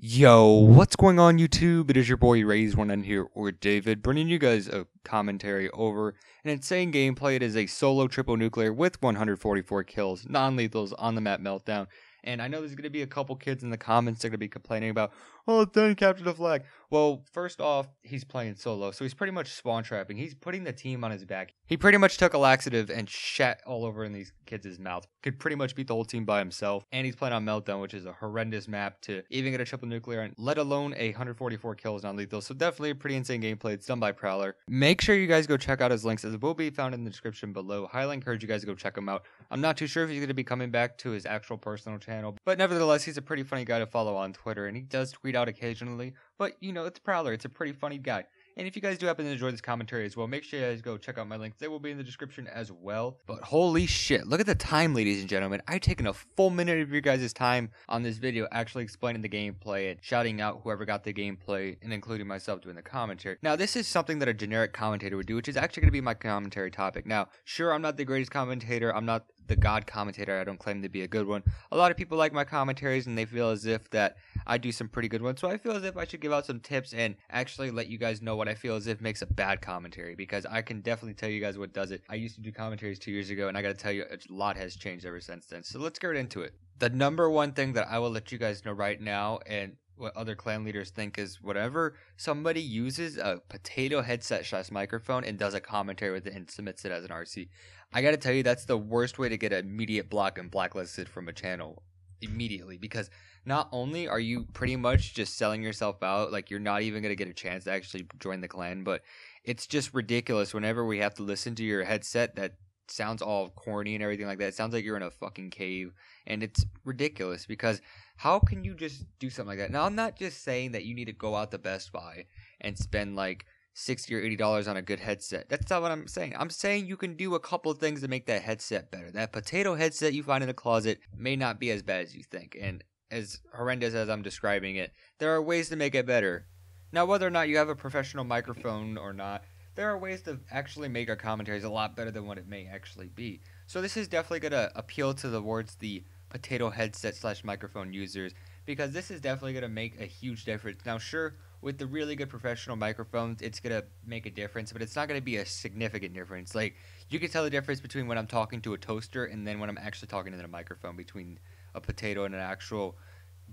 Yo, what's going on YouTube? It is your boy Raise1N here, or David, bringing you guys a commentary over an insane gameplay. It is a solo triple nuclear with 144 kills, non-lethals on the map Meltdown. And I know there's going to be a couple kids in the comments that are going to be complaining about, oh, then capture the flag. Well, first off, he's playing solo, so he's pretty much spawn trapping. He's putting the team on his back. He pretty much took a laxative and shat all over in these kids' mouths. Could pretty much beat the whole team by himself. And he's playing on Meltdown, which is a horrendous map to even get a triple nuclear on, let alone a 144 kills non-lethal. So definitely a pretty insane gameplay. It's done by Prowler. Make sure you guys go check out his links, as it will be found in the description below. Highly encourage you guys to go check him out. I'm not too sure if he's going to be coming back to his actual personal channel, but nevertheless, he's a pretty funny guy to follow on Twitter, and he does tweet out occasionally. But, you know, it's Prowler. It's a pretty funny guy. And if you guys do happen to enjoy this commentary as well, make sure you guys go check out my links. They will be in the description as well. But holy shit, look at the time, ladies and gentlemen. I've taken a full minute of your guys' time on this video actually explaining the gameplay and shouting out whoever got the gameplay, and including myself doing the commentary. Now, this is something that a generic commentator would do, which is actually going to be my commentary topic. Now, sure, I'm not the greatest commentator. I'm not the god commentator. I don't claim to be a good one. A lot of people like my commentaries, and they feel as if that I do some pretty good ones. So I feel as if I should give out some tips and actually let you guys know what I feel as if makes a bad commentary, because I can definitely tell you guys what does it. I used to do commentaries 2 years ago, and I gotta tell you, a lot has changed ever since then. So let's get right into it. The number one thing that I will let you guys know right now, and what other clan leaders think, is whenever somebody uses a potato headset / microphone and does a commentary with it and submits it as an RC, I gotta tell you, that's the worst way to get an immediate block and blacklisted from a channel immediately, because not only are you pretty much just selling yourself out, like you're not even gonna get a chance to actually join the clan, but it's just ridiculous whenever we have to listen to your headset that sounds all corny and everything like that. It sounds like you're in a fucking cave, and it's ridiculous, because how can you just do something like that? Now, I'm not just saying that you need to go out to Best Buy and spend like $60 or $80 on a good headset. That's not what I'm saying. I'm saying you can do a couple of things to make that headset better. That potato headset you find in the closet may not be as bad as you think, and as horrendous as I'm describing it, there are ways to make it better. Now, whether or not you have a professional microphone or not, there are ways to actually make our commentaries a lot better than what it may actually be. So this is definitely going to appeal towards the potato headset / microphone users, because this is definitely going to make a huge difference. Now, sure, with the really good professional microphones, it's going to make a difference, but it's not going to be a significant difference. Like, you can tell the difference between when I'm talking to a toaster and then when I'm actually talking to a microphone, between a potato and an actual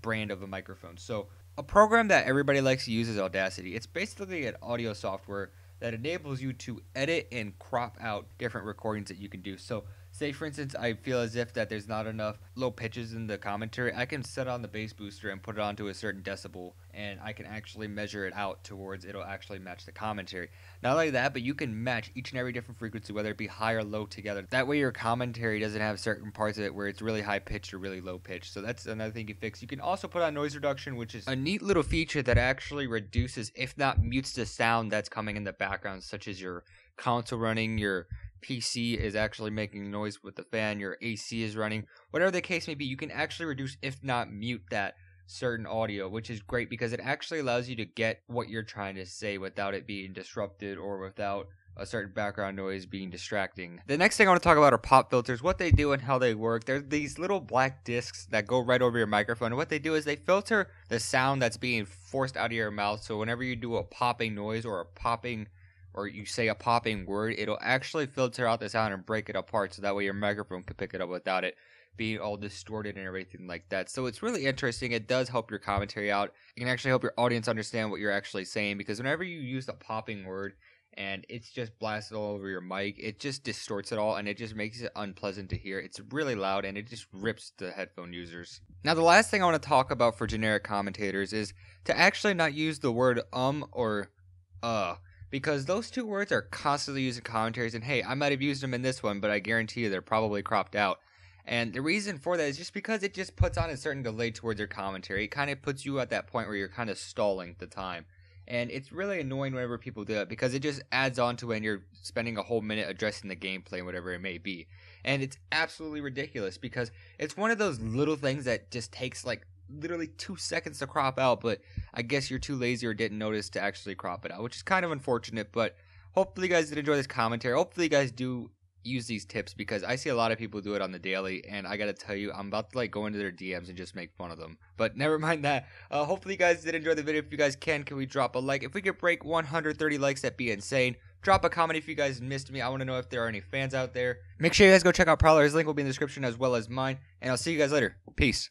brand of a microphone. So a program that everybody likes to use is Audacity. It's basically an audio software that enables you to edit and crop out different recordings that you can do. So say, for instance, I feel as if that there's not enough low pitches in the commentary, I can set on the bass booster and put it onto a certain decibel, and I can actually measure it out towards it'll actually match the commentary. Not only that, but you can match each and every different frequency, whether it be high or low, together. That way your commentary doesn't have certain parts of it where it's really high pitched or really low pitched. So that's another thing you fix. You can also put on noise reduction, which is a neat little feature that actually reduces, if not mutes, the sound that's coming in the background, such as your console running, your PC is actually making noise with the fan, your AC is running, whatever the case may be. You can actually reduce, if not mute, that certain audio, which is great because it actually allows you to get what you're trying to say without it being disrupted or without a certain background noise being distracting. The next thing I want to talk about are pop filters, what they do and how they work. They're these little black discs that go right over your microphone, and what they do is they filter the sound that's being forced out of your mouth. So whenever you do a popping noise or you say a popping word, it'll actually filter out the sound and break it apart, so that way your microphone can pick it up without it being all distorted and everything like that. So it's really interesting. It does help your commentary out. It can actually help your audience understand what you're actually saying, because whenever you use a popping word and it's just blasted all over your mic, it just distorts it all, and it just makes it unpleasant to hear. It's really loud, and it just rips the headphone users. Now, the last thing I want to talk about for generic commentators is to actually not use the word or because those two words are constantly used in commentaries, and hey, I might have used them in this one, but I guarantee you they're probably cropped out. And the reason for that is just because it just puts on a certain delay towards your commentary. It kind of puts you at that point where you're kind of stalling the time. And it's really annoying whenever people do it, because it just adds on to when you're spending a whole minute addressing the gameplay and whatever it may be. And it's absolutely ridiculous, because it's one of those little things that just takes like literally 2 seconds to crop out, but I guess you're too lazy or didn't notice to actually crop it out, which is kind of unfortunate. But hopefully you guys did enjoy this commentary. Hopefully you guys do use these tips because I see a lot of people do it on the daily, and I gotta tell you, I'm about to like go into their DMs and just make fun of them. But never mind that. Hopefully you guys did enjoy the video. If you guys can we drop a like? If we could break 130 likes, that'd be insane. Drop a comment if you guys missed me. I want to know if there are any fans out there. Make sure you guys go check out Prowler. His link will be in the description as well as mine. And I'll see you guys later. Peace.